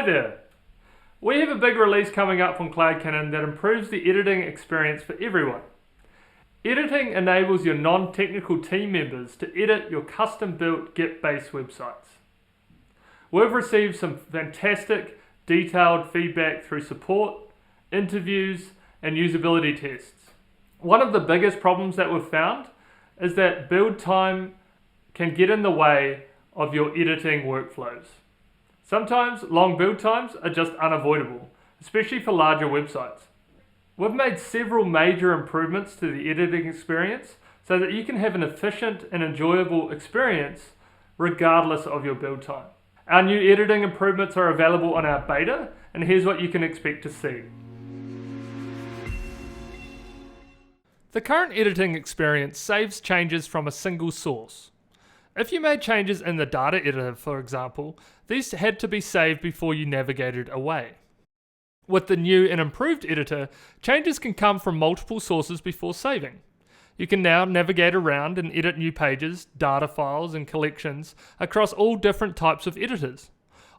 there! We have a big release coming up from CloudCannon that improves the editing experience for everyone. Editing enables your non-technical team members to edit your custom-built Git-based websites. We've received some fantastic, detailed feedback through support, interviews, and usability tests. One of the biggest problems that we've found is that build time can get in the way of your editing workflows. Sometimes long build times are just unavoidable, especially for larger websites. We've made several major improvements to the editing experience so that you can have an efficient and enjoyable experience regardless of your build time. Our new editing improvements are available on our beta, and here's what you can expect to see. The current editing experience saves changes from a single source. If you made changes in the data editor, for example, these had to be saved before you navigated away. With the new and improved editor, changes can come from multiple sources before saving. You can now navigate around and edit new pages, data files, and collections across all different types of editors.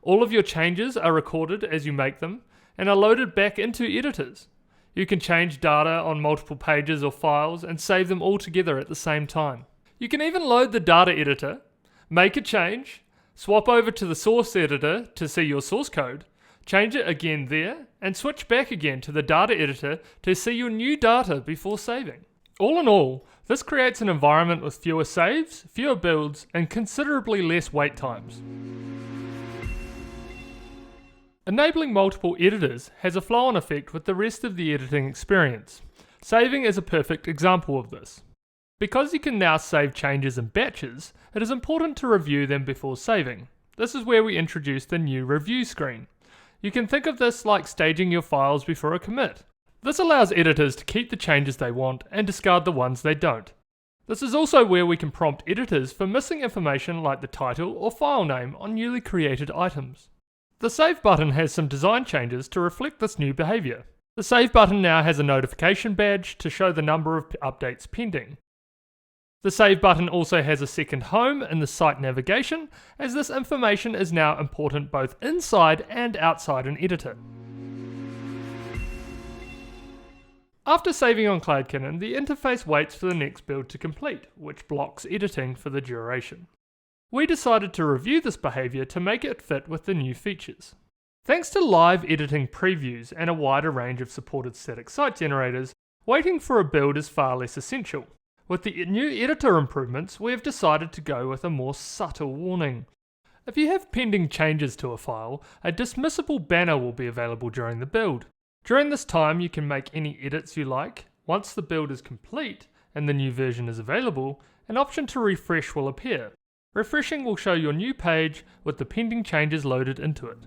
All of your changes are recorded as you make them and are loaded back into editors. You can change data on multiple pages or files and save them all together at the same time. You can even load the data editor, make a change, swap over to the source editor to see your source code, change it again there, and switch back again to the data editor to see your new data before saving. All in all, this creates an environment with fewer saves, fewer builds, and considerably less wait times. Enabling multiple editors has a flow-on effect with the rest of the editing experience. Saving is a perfect example of this. Because you can now save changes in batches, it is important to review them before saving. This is where we introduce the new review screen. You can think of this like staging your files before a commit. This allows editors to keep the changes they want and discard the ones they don't. This is also where we can prompt editors for missing information like the title or file name on newly created items. The Save button has some design changes to reflect this new behavior. The Save button now has a notification badge to show the number of updates pending. The Save button also has a second home in the site navigation, as this information is now important both inside and outside an editor. After saving on CloudCannon, the interface waits for the next build to complete, which blocks editing for the duration. We decided to review this behavior to make it fit with the new features. Thanks to live editing previews and a wider range of supported static site generators, waiting for a build is far less essential. With the new editor improvements, we have decided to go with a more subtle warning. If you have pending changes to a file, a dismissible banner will be available during the build. During this time, you can make any edits you like. Once the build is complete and the new version is available, an option to refresh will appear. Refreshing will show your new page with the pending changes loaded into it.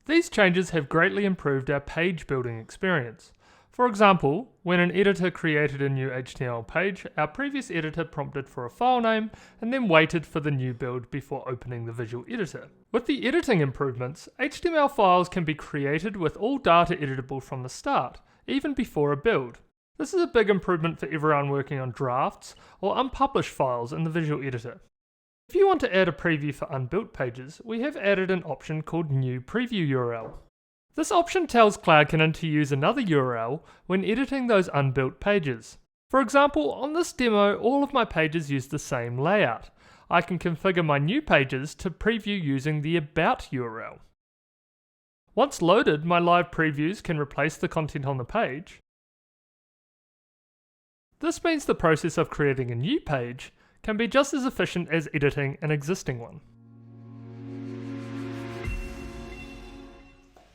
These changes have greatly improved our page building experience. For example, when an editor created a new HTML page, our previous editor prompted for a file name and then waited for the new build before opening the visual editor. With the editing improvements, HTML files can be created with all data editable from the start, even before a build. This is a big improvement for everyone working on drafts or unpublished files in the visual editor. If you want to add a preview for unbuilt pages, we have added an option called New Preview URL. This option tells CloudCannon to use another URL when editing those unbuilt pages. For example, on this demo, all of my pages use the same layout. I can configure my new pages to preview using the About URL. Once loaded, my live previews can replace the content on the page. This means the process of creating a new page can be just as efficient as editing an existing one.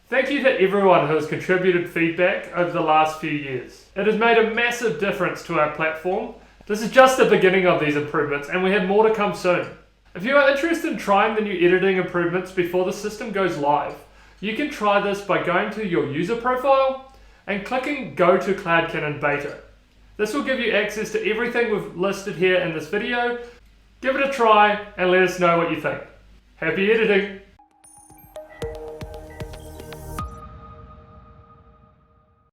Thank you to everyone who has contributed feedback over the last few years. It has made a massive difference to our platform. This is just the beginning of these improvements, and we have more to come soon. If you are interested in trying the new editing improvements before the system goes live, you can try this by going to your user profile and clicking Go to CloudCannon Beta. This will give you access to everything we've listed here in this video. Give it a try and let us know what you think. Happy editing!